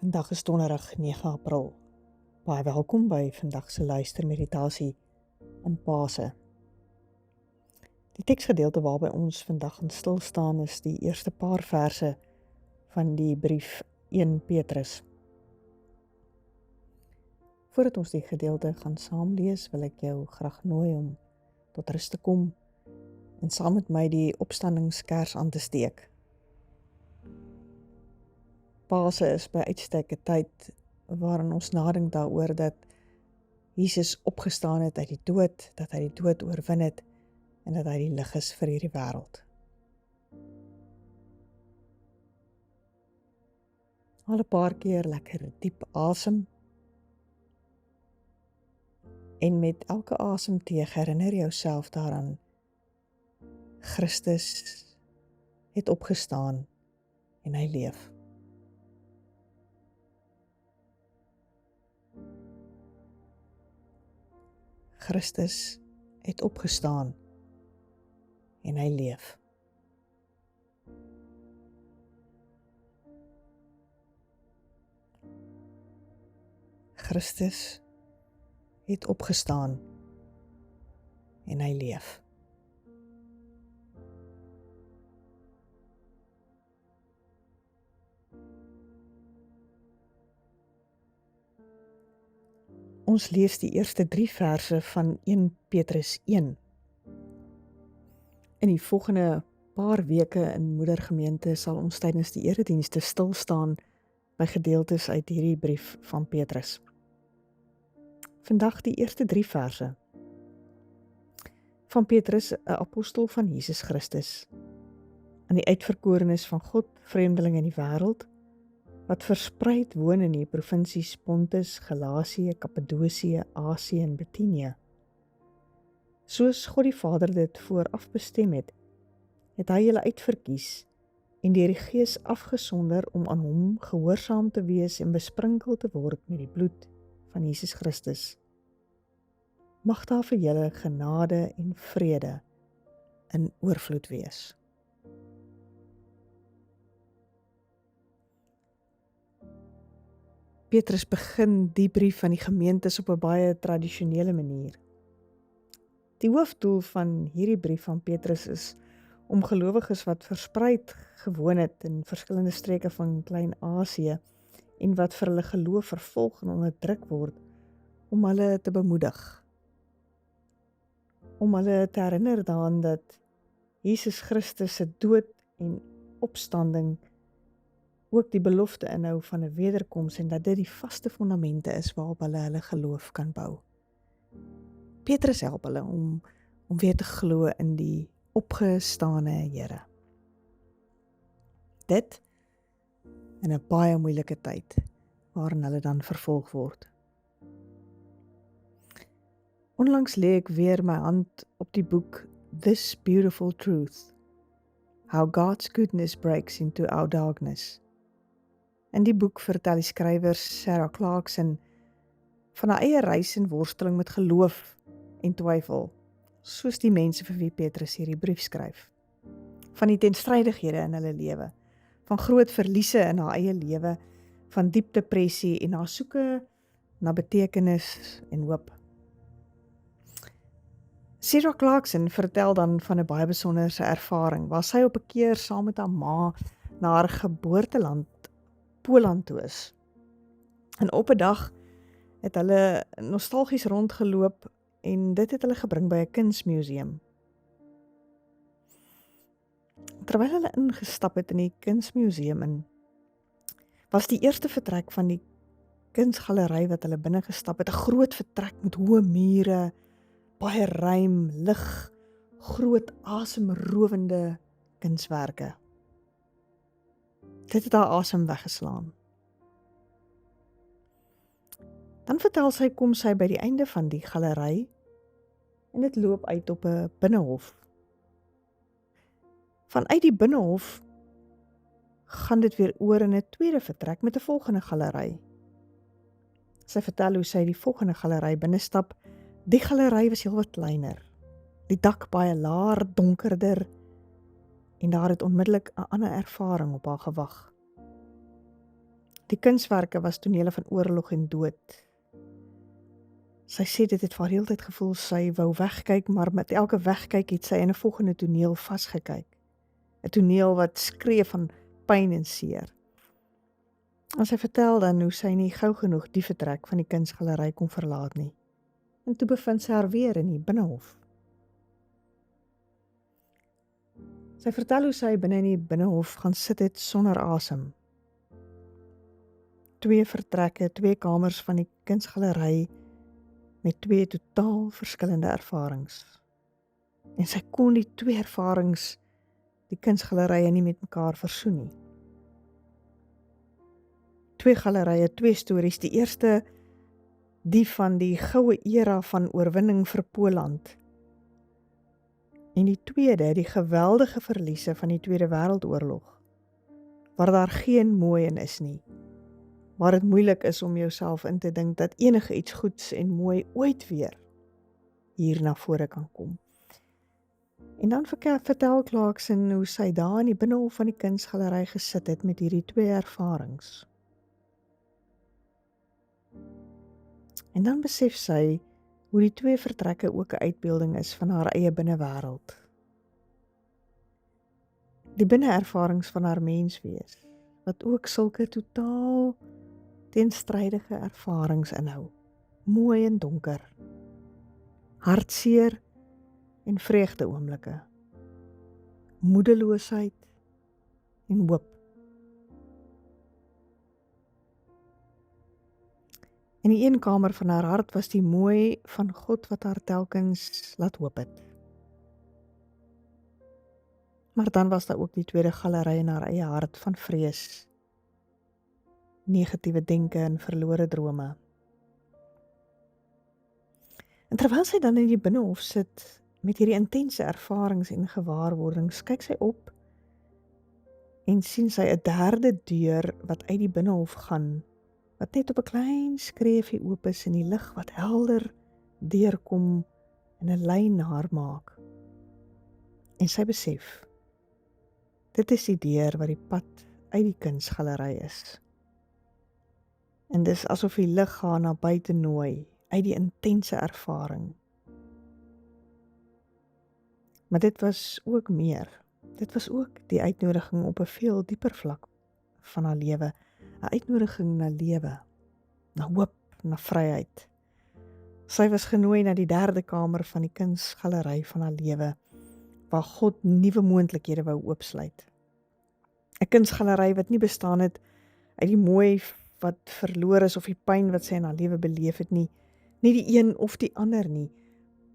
Vandag is donderdag 9 April. Baie welkom by vandag se luistermeditasie in Pasen. Die teksgedeelte waarby ons vandag gaan stil staan is die eerste paar verse van die brief 1 Petrus. Voordat ons die gedeelte gaan saam lees, wil ek jou graag nooi om tot rus te kom en saam met my die opstandingskers aan te steek. Pasen is by uitstek 'n tyd waarin ons nadink daaroor dat Jesus opgestaan het uit die dood, dat hy die dood oorwin het en dat hy die lig is vir hierdie wêreld. Al 'n paar keer lekker diep asem. En met elke asemteug herinner jouself daaraan. Christus het opgestaan en hy leef. Christus het opgestaan en hy leef. Christus het opgestaan en hy leef. Ons lees die eerste 3 verse van 1 Petrus 1. In die volgende paar weke in Moedergemeente sal ons tydens die eredienste stil staan by gedeeltes uit hierdie brief van Petrus. Vandag die eerste 3 verse van Petrus, 'n apostel van Jesus Christus, aan die uitverkorenes van God, vreemdelinge in die wêreld, wat verspreid woon in die provinsies Pontus, Galasië, Kappadosie, Asië en Bithynië. Soos God die Vader dit vooraf bestem het, het hy julle uitverkies en deur die Gees afgesonder om aan hom gehoorsaam te wees en besprinkel te word met die bloed van Jesus Christus. Mag daar vir julle genade en vrede in oorvloed wees. Petrus begin die brief aan die gemeentes op 'n baie tradisionele manier. Die hoofdoel van hierdie brief van Petrus is om gelowiges wat verspreid gewoon het in verskillende streke van Klein-Asië en wat vir hulle geloof vervolg en onderdruk word, om hulle te bemoedig. Om hulle te herinner daaraan dat Jesus Christus se dood en opstanding ook die belofte inhou van 'n wederkoms en dat dit die vaste fondamente is waarop hulle geloof kan bou. Petrus help hulle om weer te glo in die opgestane Here. Dit in 'n baie moeilike tyd waarin hulle dan vervolg word. Onlangs lê ek weer my hand op die boek This Beautiful Truth, How God's Goodness Breaks into Our Darkness. In die boek vertel die skrywer Sarah Clarkson van haar eie reis en worsteling met geloof en twyfel, soos die mense vir wie Petrus hierdie brief skryf. Van die teenstrydighede in hulle lewe, van groot verliese in haar eie lewe, van diep depressie en haar soeke na betekenis en hoop. Sarah Clarkson vertel dan van 'n baie besonderse ervaring, waar sy op 'n keer saam met haar ma na haar geboorteland Poland toe is. En op 'n dag het hulle nostalgies rondgeloop en dit het hulle gebring by 'n kunsmuseum. Terwyl hulle ingestap het in die kunsmuseum in, was die eerste vertrek van die kunsgalery wat hulle binne gestap het, 'n groot vertrek met hoë mure, baie ruim, lig, groot asemrowende kunswerke. Dit het haar asem weggeslaan. Dan vertel sy, kom sy by die einde van die galery en dit loop uit op 'n binnehof. Vanuit die binnehof gaan dit weer oor in 'n tweede vertrek met 'n volgende galery. Sy vertel hoe sy die volgende galery binnestap. Die galery was heelwat kleiner. Die dak baie laer, donkerder en daar het onmiddellik 'n ander ervaring op haar gewag. Die kunswerke was tonele van oorlog en dood. Sy sê dit het vir haar heeltyd gevoel sy wou wegkyk, maar met elke wegkyk het sy in 'n volgende toneel vasgekyk. 'n Toneel wat skree van pyn en seer. En sy vertel dan hoe sy nie gou genoeg die vertrek van die kunsgalery kon verlaat nie. En toe bevind sy haar weer in die binnehof. Sy vertel hoe sy binne in die binnehof gaan sit het sonder asem. 2 vertrekke, 2 kamers van die kunsgalery met 2 totaal verskillende ervarings. En sy kon die 2 ervarings, die kunsgalerye nie met mekaar versoen nie. 2 galerye, 2 stories. Die eerste, die van die goue era van oorwinning vir Poland. En die tweede, die geweldige verliese van die Tweede Wêreldoorlog, waar daar geen mooi in is nie. Waar dit moeilik is om jouself in te dink dat enige iets goeds en mooi ooit weer hier na vore kan kom. En dan vertel Clarkson hoe sy daar in die binnehof van die kunsgalery gesit het met hierdie 2 ervarings. En dan besef sy hoe die 2 vertrekke ook 'n uitbeelding is van haar eie binnewêreld. Die binneervarings van haar menswees, wat ook sulke totaal teenstrydige ervarings inhou. Mooi en donker. Hartseer en vreugde oomblikke. Moedeloosheid en hoop. In die een kamer van haar hart was die mooi van God wat haar telkens laat hoop het. Maar dan was daar ook die tweede galery in haar eie hart van vrees, negatiewe denke en verlore drome. En terwyl sy dan in die binnehof sit met hierdie intense ervarings en gewaarwordings, kyk sy op en sien sy 'n derde deur wat uit die binnehof gaan, wat net op 'n klein skreefie oop is en die lig wat helder deurkom en 'n lyn na haar maak. En sy besef, dit is die deur wat die pad uit die kunsgalery is. En dis asof die lig haar na buite nooi, uit die intense ervaring. Maar dit was ook meer. Dit was ook die uitnodiging op 'n veel dieper vlak van haar lewe. 'n Uitnodiging na lewe, na hoop, na vryheid. Sy was genooi na die derde kamer van die kunsgalery van haar lewe, waar God nuwe moontlikhede wou oopsluit. 'n Kunsgalery wat nie bestaan het uit die mooi wat verloor is of die pyn wat sy in haar lewe beleef het nie. Nie die een of die ander nie,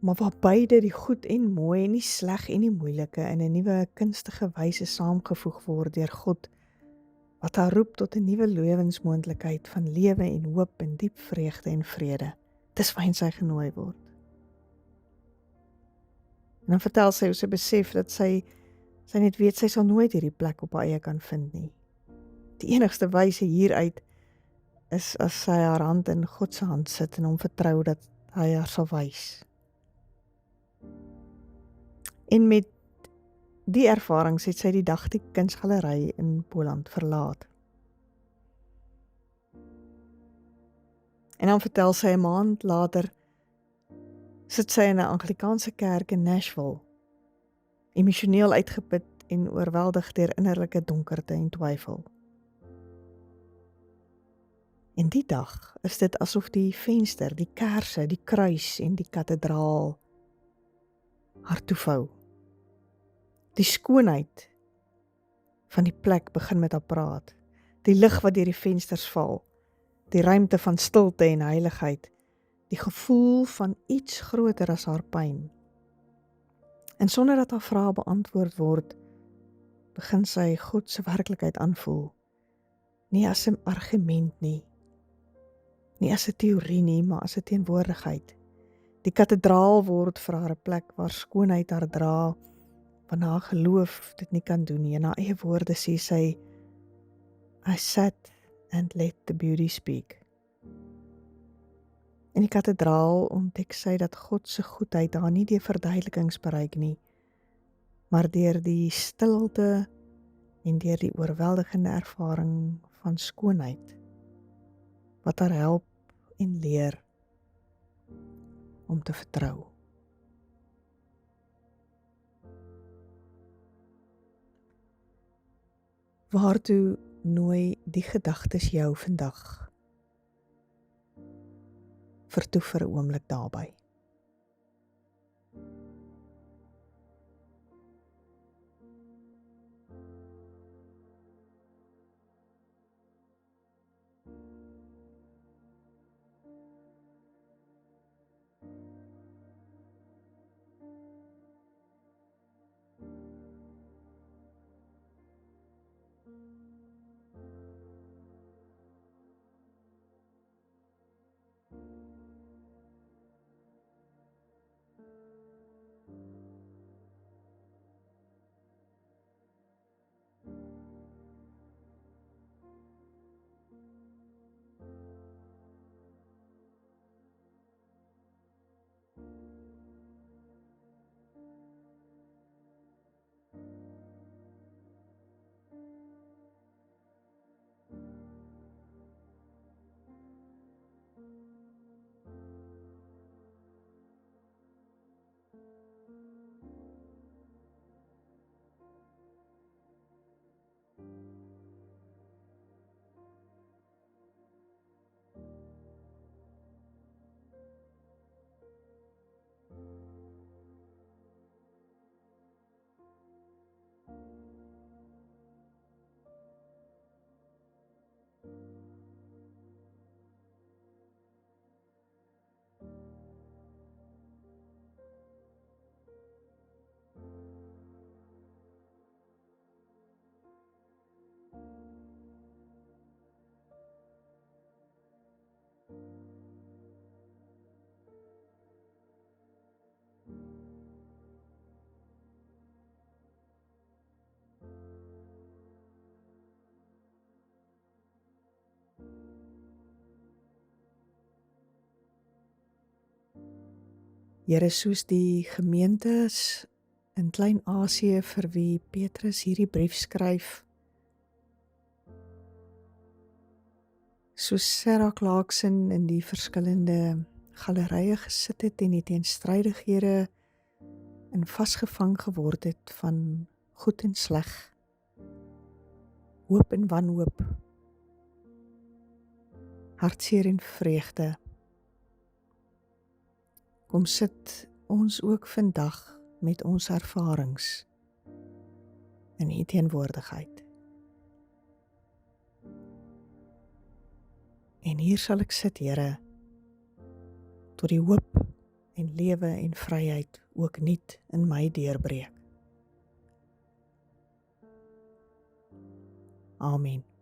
maar waar beide die goed en mooi en die sleg en die moeilike in 'n nuwe kunstige wyse saamgevoeg word deur God, wat haar roep tot 'n nuwe lewensmoontlikheid van lewe en hoop en diep vreugde en vrede. Dis waarheen sy genooi word. En dan vertel sy hoe sy besef dat sy net weet sy sal nooit hierdie plek op haar eie kan vind nie. Die enigste wyse hieruit is as sy haar hand in God se hand sit en hom vertrou dat hy haar sal wys. En met die ervarings het sy die dag die kunsgalery in Poland verlaat. En dan vertel sy 'n maand later, sit sy in 'n Anglikaanse kerk in Nashville, emosioneel uitgeput en oorweldig deur innerlike donkerte en twyfel. En die dag is dit asof die venster, die kerse, die kruis en die kathedraal haar toevou. Die skoonheid van die plek begin met haar praat. Die lig wat deur die vensters val, die ruimte van stilte en heiligheid, die gevoel van iets groter as haar pyn. En sonder dat haar vrae beantwoord word, begin sy God se werklikheid aanvoel. Nie as 'n argument nie, nie as 'n teorie nie, maar as 'n teenwoordigheid. Die kathedraal word vir haar 'n plek waar skoonheid haar dra, want haar geloof dit nie kan doen nie. In haar eie woorde sê sy, I sat and let the beauty speak. In die kathedraal ontdek sy dat God se goedheid haar nie deur verduidelikings bereik nie, maar deur die stilte en deur die oorweldigende ervaring van skoonheid. wat haar help en leer om te vertrou. Waartoe nooi die gedagtes jou vandag? Vertoef vir 'n oomblik daarby. Here, soos die gemeentes in Klein-Asië vir wie Petrus hierdie brief skryf, soos Sarah Clarkson in die verskillende gallerye gesit het en die teenstrydighede en vasgevang geword het van goed en sleg, hoop en wanhoop, hartseer en vreugde. Kom sit ons ook vandag met ons ervarings in U teenwoordigheid. En hier sal ek sit, Here, tot die hoop en lewe en vryheid ook nuut in my deurbreek. Amen.